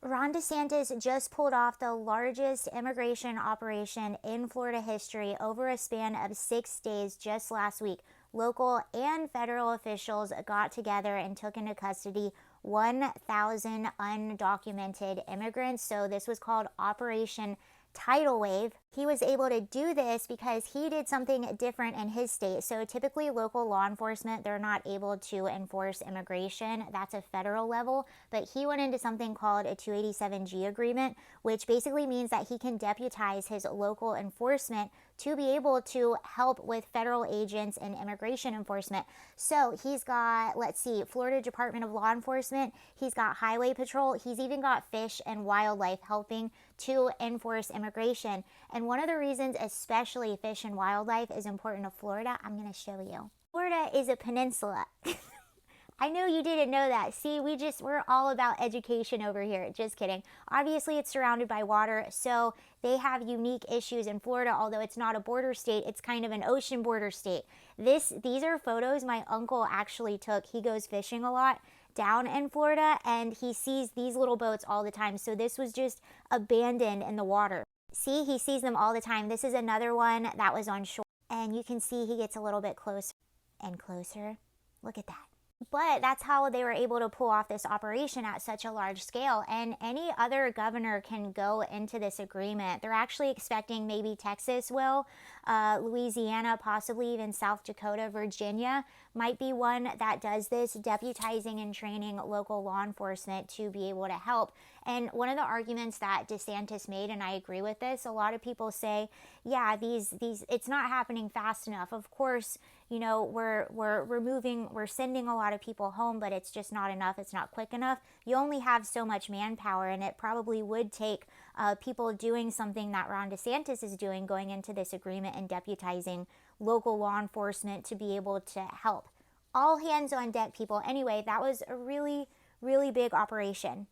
Ron DeSantis just pulled off the largest immigration operation in Florida history over a span of 6 days just last week. Local and federal officials got together and took into custody 1,000 undocumented immigrants. So this was called Operation Tidal Wave. He was able to do this because he did something different in his state. So typically local law enforcement, they're not able to enforce immigration. That's a federal level. But he went into something called a 287G agreement, which basically means that he can deputize his local enforcement to be able to help with federal agents and immigration enforcement. So he's got, let's see, Florida Department of Law Enforcement, he's got Highway Patrol, he's even got Fish and Wildlife helping to enforce immigration. And one of the reasons especially Fish and Wildlife is important to Florida, I'm going to show you. Florida is a peninsula. I know you didn't know that. See, we're all about education over here. Just kidding. Obviously, it's surrounded by water, so they have unique issues in Florida. Although it's not a border state, it's kind of an ocean border state. These are photos my uncle actually took. He goes fishing a lot down in Florida, and he sees these little boats all the time. So this was just abandoned in the water. See, he sees them all the time. This is another one that was on shore, and you can see he gets a little bit closer and closer. Look at that. But that's how they were able to pull off this operation at such a large scale. And any other governor can go into this agreement. They're actually expecting maybe Texas will, Louisiana, possibly even South Dakota, Virginia might be one that does this, deputizing and training local law enforcement to be able to help. And one of the arguments that DeSantis made, and I agree with this, a lot of people say, yeah, it's not happening fast enough. Of course, you know, we're sending a lot of people home, but it's just not enough. It's not quick enough. You only have so much manpower, and it probably would take people doing something that Ron DeSantis is doing, going into this agreement and deputizing local law enforcement to be able to help. All hands on deck, people. Anyway, that was a really, really big operation.